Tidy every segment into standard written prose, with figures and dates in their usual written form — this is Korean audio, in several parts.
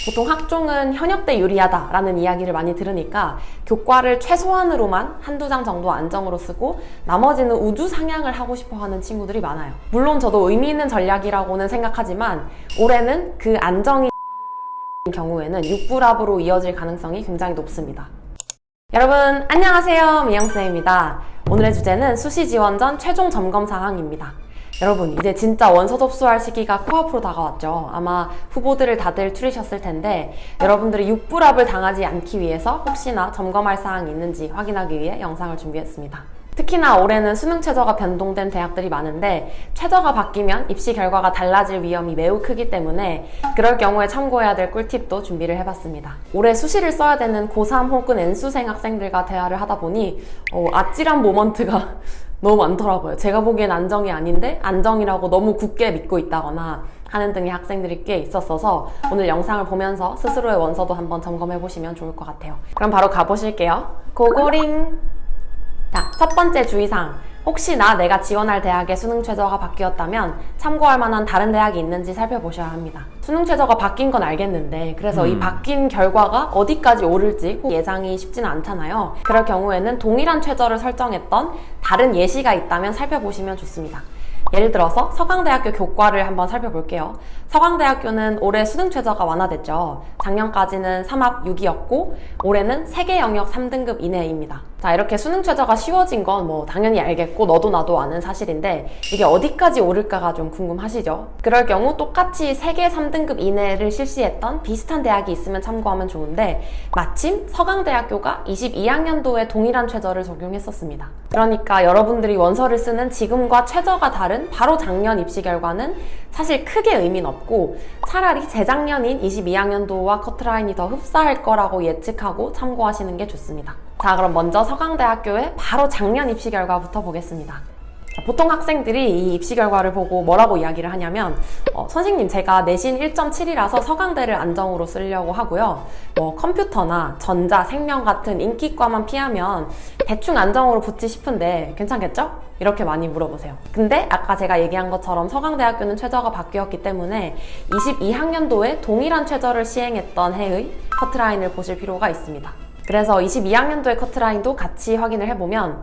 보통 학종은 현역대 유리하다라는 이야기를 많이 들으니까 교과를 최소한으로만 한두 장 정도 안정으로 쓰고 나머지는 우주 상향을 하고 싶어 하는 친구들이 많아요. 물론 저도 의미 있는 전략이라고는 생각하지만 올해는 그 안정이 경우에는 6불합으로 이어질 가능성이 굉장히 높습니다. 여러분 안녕하세요, 미영쌤입니다. 오늘의 주제는 수시 지원 전 최종 점검 사항입니다. 여러분 이제 진짜 원서 접수할 시기가 코앞으로 다가왔죠. 아마 후보들을 다들 추리셨을 텐데 여러분들이 6불합을 당하지 않기 위해서 혹시나 점검할 사항이 있는지 확인하기 위해 영상을 준비했습니다. 특히나 올해는 수능 최저가 변동된 대학들이 많은데 최저가 바뀌면 입시 결과가 달라질 위험이 매우 크기 때문에 그럴 경우에 참고해야 될 꿀팁도 준비를 해봤습니다. 올해 수시를 써야 되는 고3 혹은 N수생 학생들과 대화를 하다 보니 아찔한 모먼트가 너무 많더라고요. 제가 보기엔 안정이 아닌데 안정이라고 너무 굳게 믿고 있다거나 하는 등의 학생들이 꽤 있었어서 오늘 영상을 보면서 스스로의 원서도 한번 점검해보시면 좋을 것 같아요. 그럼 바로 가보실게요. 고고링! 자, 첫 번째 주의사항. 혹시나 내가 지원할 대학의 수능 최저가 바뀌었다면 참고할 만한 다른 대학이 있는지 살펴보셔야 합니다. 수능 최저가 바뀐 건 알겠는데 그래서 이 바뀐 결과가 어디까지 오를지 예상이 쉽지는 않잖아요. 그럴 경우에는 동일한 최저를 설정했던 다른 예시가 있다면 살펴보시면 좋습니다. 예를 들어서 서강대학교 교과를 한번 살펴볼게요. 서강대학교는 올해 수능 최저가 완화됐죠. 작년까지는 3합 6이었고 올해는 세개 영역 3등급 이내입니다. 자, 이렇게 수능 최저가 쉬워진 건 당연히 알겠고 너도 나도 아는 사실인데 이게 어디까지 오를까가 좀 궁금하시죠? 그럴 경우 똑같이 세개 3등급 이내를 실시했던 비슷한 대학이 있으면 참고하면 좋은데 마침 서강대학교가 22학년도에 동일한 최저를 적용했었습니다. 그러니까 여러분들이 원서를 쓰는 지금과 최저가 다른 바로 작년 입시 결과는 사실 크게 의미는 없고 차라리 재작년인 22학년도와 커트라인이 더 흡사할 거라고 예측하고 참고하시는 게 좋습니다. 자, 그럼 먼저 서강대학교의 바로 작년 입시 결과부터 보겠습니다. 보통 학생들이 이 입시 결과를 보고 뭐라고 이야기를 하냐면 선생님 제가 내신 1.7이라서 서강대를 안정으로 쓰려고 하고요. 컴퓨터나 전자, 생명 같은 인기과만 피하면 대충 안정으로 붙지 싶은데 괜찮겠죠? 이렇게 많이 물어보세요. 근데 아까 제가 얘기한 것처럼 서강대학교는 최저가 바뀌었기 때문에 22학년도에 동일한 최저를 시행했던 해의 커트라인을 보실 필요가 있습니다. 그래서 22학년도의 커트라인도 같이 확인을 해보면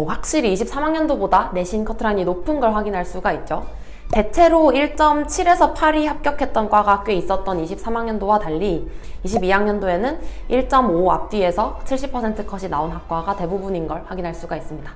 확실히 23학년도보다 내신 커트라인이 높은 걸 확인할 수가 있죠. 대체로 1.7에서 8이 합격했던 과가 꽤 있었던 23학년도와 달리 22학년도에는 1.5 앞뒤에서 70% 컷이 나온 학과가 대부분인 걸 확인할 수가 있습니다.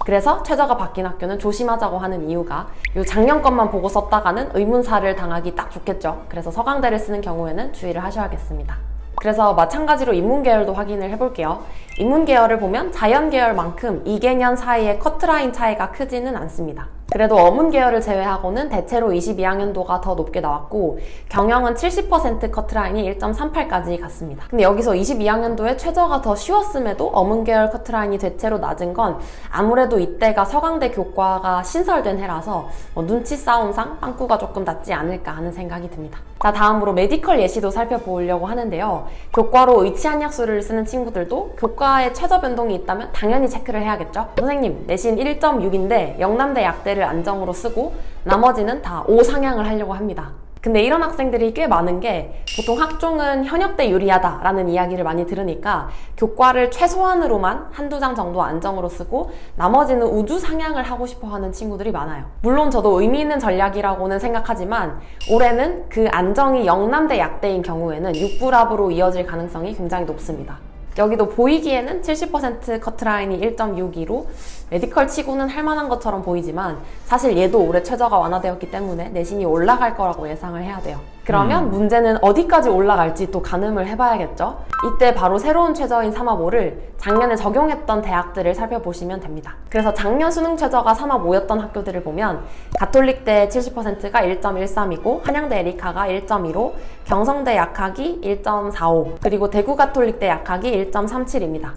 그래서 최저가 바뀐 학교는 조심하자고 하는 이유가 이 작년 것만 보고 썼다가는 의문사를 당하기 딱 좋겠죠. 그래서 서강대를 쓰는 경우에는 주의를 하셔야겠습니다. 그래서 마찬가지로 인문계열도 확인을 해볼게요. 인문계열을 보면 자연계열만큼 2개년 사이의 커트라인 차이가 크지는 않습니다. 그래도 어문계열을 제외하고는 대체로 22학년도가 더 높게 나왔고 경영은 70% 커트라인이 1.38까지 갔습니다. 근데 여기서 22학년도에 최저가 더 쉬웠음에도 어문계열 커트라인이 대체로 낮은 건 아무래도 이때가 서강대 교과가 신설된 해라서 눈치 싸움상 빵꾸가 조금 났지 않을까 하는 생각이 듭니다. 자, 다음으로 메디컬 예시도 살펴보려고 하는데요. 교과로 의치한약수를 쓰는 친구들도 교과에 최저 변동이 있다면 당연히 체크를 해야겠죠. 선생님 내신 1.6인데 영남대 약대를 안정으로 쓰고 나머지는 다 5 상향을 하려고 합니다. 근데 이런 학생들이 꽤 많은 게 보통 학종은 현역대 유리하다라는 이야기를 많이 들으니까 교과를 최소한으로만 한두 장 정도 안정으로 쓰고 나머지는 우주 상향을 하고 싶어 하는 친구들이 많아요. 물론 저도 의미 있는 전략이라고는 생각하지만 올해는 그 안정이 영남대 약대인 경우에는 6불합으로 이어질 가능성이 굉장히 높습니다. 여기도 보이기에는 70% 커트라인이 1.62로 메디컬 치고는 할만한 것처럼 보이지만 사실 얘도 올해 최저가 완화되었기 때문에 내신이 올라갈 거라고 예상을 해야 돼요. 그러면 문제는 어디까지 올라갈지 또 가늠을 해봐야겠죠. 이때 바로 새로운 최저인 3합 5를 작년에 적용했던 대학들을 살펴보시면 됩니다. 그래서 작년 수능 최저가 3합 5였던 학교들을 보면 가톨릭대 70%가 1.13이고 한양대 에리카가 1.15, 경성대 약학이 1.45, 그리고 대구 가톨릭대 약학이 1.37입니다.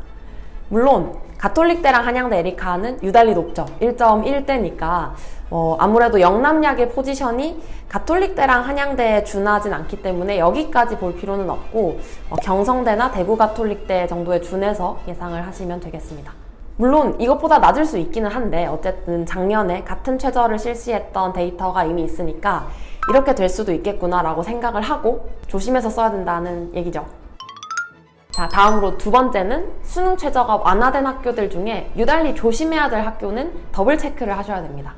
물론 가톨릭대랑 한양대 에리카는 유달리 높죠. 1.1대니까 아무래도 영남약의 포지션이 가톨릭대랑 한양대에 준하진 않기 때문에 여기까지 볼 필요는 없고 경성대나 대구 가톨릭대 정도에 준해서 예상을 하시면 되겠습니다. 물론 이것보다 낮을 수 있기는 한데 어쨌든 작년에 같은 최저를 실시했던 데이터가 이미 있으니까 이렇게 될 수도 있겠구나 라고 생각을 하고 조심해서 써야 된다는 얘기죠. 자, 다음으로 두 번째는 수능 최저가 완화된 학교들 중에 유달리 조심해야 될 학교는 더블 체크를 하셔야 됩니다.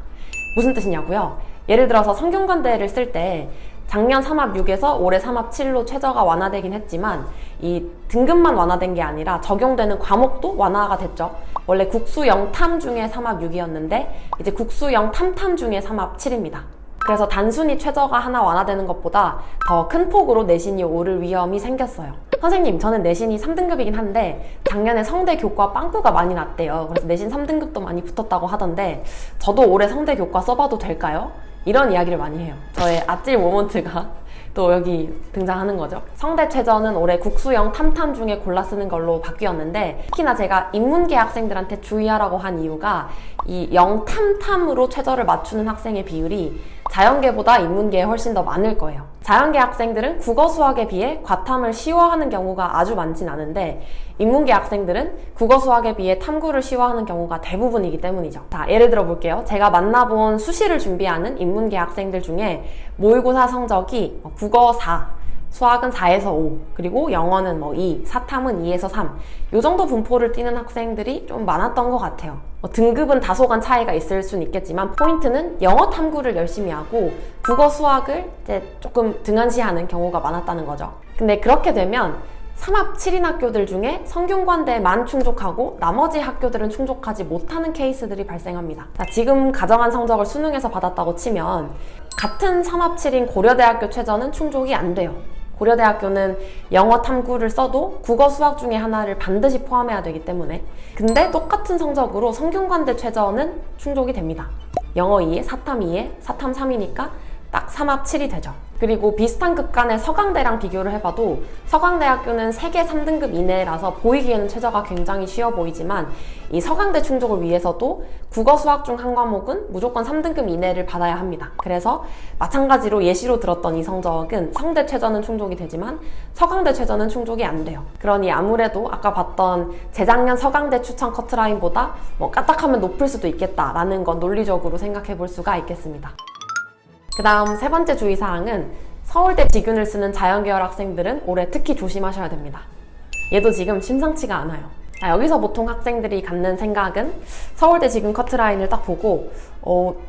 무슨 뜻이냐고요? 예를 들어서 성균관대를 쓸 때 작년 3합 6에서 올해 3합 7로 최저가 완화되긴 했지만 이 등급만 완화된 게 아니라 적용되는 과목도 완화가 됐죠. 원래 국수 0탐 중에 3합 6이었는데 이제 국수 0탐탐 중에 3합 7입니다. 그래서 단순히 최저가 하나 완화되는 것보다 더 큰 폭으로 내신이 오를 위험이 생겼어요. 선생님, 저는 내신이 3등급이긴 한데 작년에 성대 교과 빵꾸가 많이 났대요. 그래서 내신 3등급도 많이 붙었다고 하던데 저도 올해 성대 교과 써봐도 될까요? 이런 이야기를 많이 해요. 저의 아찔 모먼트가 또 여기 등장하는 거죠. 성대 최저는 올해 국수형 탐탐 중에 골라 쓰는 걸로 바뀌었는데 특히나 제가 인문계 학생들한테 주의하라고 한 이유가 이 0탐탐으로 최저를 맞추는 학생의 비율이 자연계보다 인문계에 훨씬 더 많을 거예요. 자연계 학생들은 국어 수학에 비해 과탐을 쉬워하는 경우가 아주 많진 않은데 인문계 학생들은 국어 수학에 비해 탐구를 쉬워하는 경우가 대부분이기 때문이죠. 자, 예를 들어 볼게요. 제가 만나본 수시를 준비하는 인문계 학생들 중에 모의고사 성적이 국어 4, 수학은 4에서 5, 그리고 영어는 2, 사탐은 2에서 3, 이 정도 분포를 띠는 학생들이 좀 많았던 것 같아요. 등급은 다소간 차이가 있을 수는 있겠지만 포인트는 영어 탐구를 열심히 하고 국어 수학을 이제 조금 등한시하는 경우가 많았다는 거죠. 근데 그렇게 되면 3합 7인 학교들 중에 성균관대만 충족하고 나머지 학교들은 충족하지 못하는 케이스들이 발생합니다. 자, 지금 가정한 성적을 수능에서 받았다고 치면 같은 3합 7인 고려대학교 최저는 충족이 안 돼요. 고려대학교는 영어 탐구를 써도 국어 수학 중에 하나를 반드시 포함해야 되기 때문에. 근데 똑같은 성적으로 성균관대 최저는 충족이 됩니다. 영어 2에 사탐 2에 사탐 3이니까 딱 3합 7이 되죠. 그리고 비슷한 급 간의 서강대랑 비교를 해봐도 서강대학교는 세계 3등급 이내라서 보이기에는 최저가 굉장히 쉬워 보이지만 이 서강대 충족을 위해서도 국어 수학 중 한 과목은 무조건 3등급 이내를 받아야 합니다. 그래서 마찬가지로 예시로 들었던 이 성적은 성대 최저는 충족이 되지만 서강대 최저는 충족이 안 돼요. 그러니 아무래도 아까 봤던 재작년 서강대 추천 커트라인보다 까딱하면 높을 수도 있겠다라는 건 논리적으로 생각해 볼 수가 있겠습니다. 그 다음 세 번째 주의사항은 서울대 지균을 쓰는 자연계열 학생들은 올해 특히 조심하셔야 됩니다. 얘도 지금 심상치가 않아요. 여기서 보통 학생들이 갖는 생각은 서울대 지균 커트라인을 딱 보고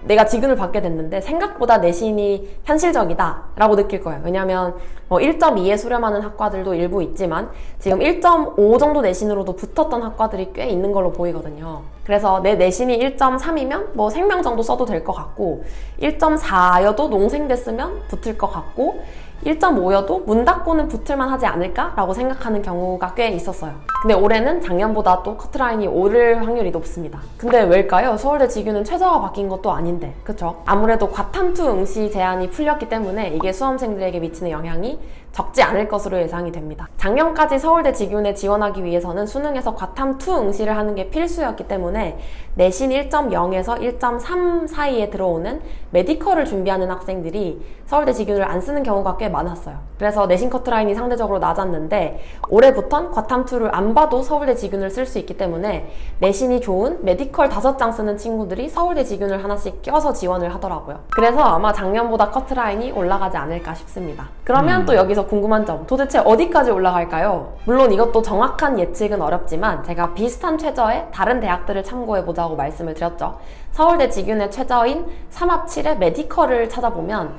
내가 지균을 받게 됐는데 생각보다 내신이 현실적이다 라고 느낄 거예요. 왜냐면 1.2에 수렴하는 학과들도 일부 있지만 지금 1.5 정도 내신으로도 붙었던 학과들이 꽤 있는 걸로 보이거든요. 그래서 내 내신이 1.3이면 생명 정도 써도 될 것 같고 1.4여도 농생 됐으면 붙을 것 같고 1.5여도 문 닫고는 붙을만 하지 않을까? 라고 생각하는 경우가 꽤 있었어요. 근데 올해는 작년보다 또 커트라인이 오를 확률이 높습니다. 근데 왜일까요? 서울대 지균은 최저가 바뀐 것도 아닌데, 그쵸? 아무래도 과탐2 응시 제한이 풀렸기 때문에 이게 수험생들에게 미치는 영향이 적지 않을 것으로 예상이 됩니다. 작년까지 서울대 지균에 지원하기 위해서는 수능에서 과탐2 응시를 하는 게 필수였기 때문에 내신 1.0에서 1.3 사이에 들어오는 메디컬을 준비하는 학생들이 서울대 지균을 안 쓰는 경우가 꽤 많았어요. 그래서 내신 커트라인이 상대적으로 낮았는데 올해부턴 과탐2를 안 봐도 서울대 지균을 쓸 수 있기 때문에 내신이 좋은 메디컬 5장 쓰는 친구들이 서울대 지균을 하나씩 껴서 지원을 하더라고요. 그래서 아마 작년보다 커트라인이 올라가지 않을까 싶습니다. 그러면 또 여기서 궁금한 점, 도대체 어디까지 올라갈까요? 물론 이것도 정확한 예측은 어렵지만 제가 비슷한 최저의 다른 대학들을 참고해보자고 말씀을 드렸죠. 서울대 지균의 최저인 3합 7의 메디컬을 찾아보면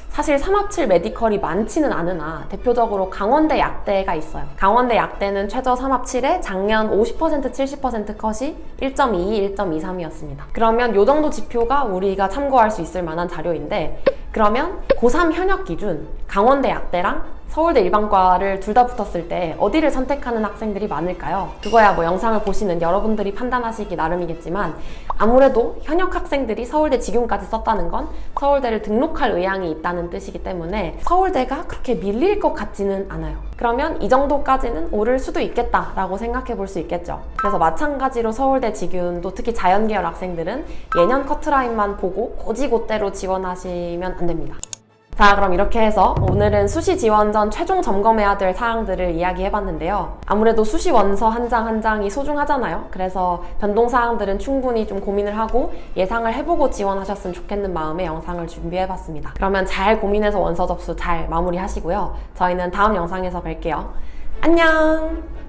사실 3합 7 메디컬이 많지는 않으나 대표적으로 강원대 약대가 있어요. 강원대 약대는 최저 3합 7에 작년 50% 70% 컷이 1.22, 1.23이었습니다. 그러면 이 정도 지표가 우리가 참고할 수 있을 만한 자료인데 그러면 고3 현역 기준 강원대 약대랑 서울대 일반과를 둘 다 붙었을 때 어디를 선택하는 학생들이 많을까요? 그거야 영상을 보시는 여러분들이 판단하시기 나름이겠지만 아무래도 현역 학생들이 서울대 지균까지 썼다는 건 서울대를 등록할 의향이 있다는 뜻이기 때문에 서울대가 그렇게 밀릴 것 같지는 않아요. 그러면 이 정도까지는 오를 수도 있겠다라고 생각해 볼 수 있겠죠. 그래서 마찬가지로 서울대 지균도 특히 자연계열 학생들은 예년 커트라인만 보고 고지고대로 지원하시면 안 됩니다. 자, 그럼 이렇게 해서 오늘은 수시 지원 전 최종 점검해야 될 사항들을 이야기해봤는데요. 아무래도 수시 원서 한 장 한 장이 소중하잖아요. 그래서 변동 사항들은 충분히 좀 고민을 하고 예상을 해보고 지원하셨으면 좋겠는 마음에 영상을 준비해봤습니다. 그러면 잘 고민해서 원서 접수 잘 마무리하시고요. 저희는 다음 영상에서 뵐게요. 안녕!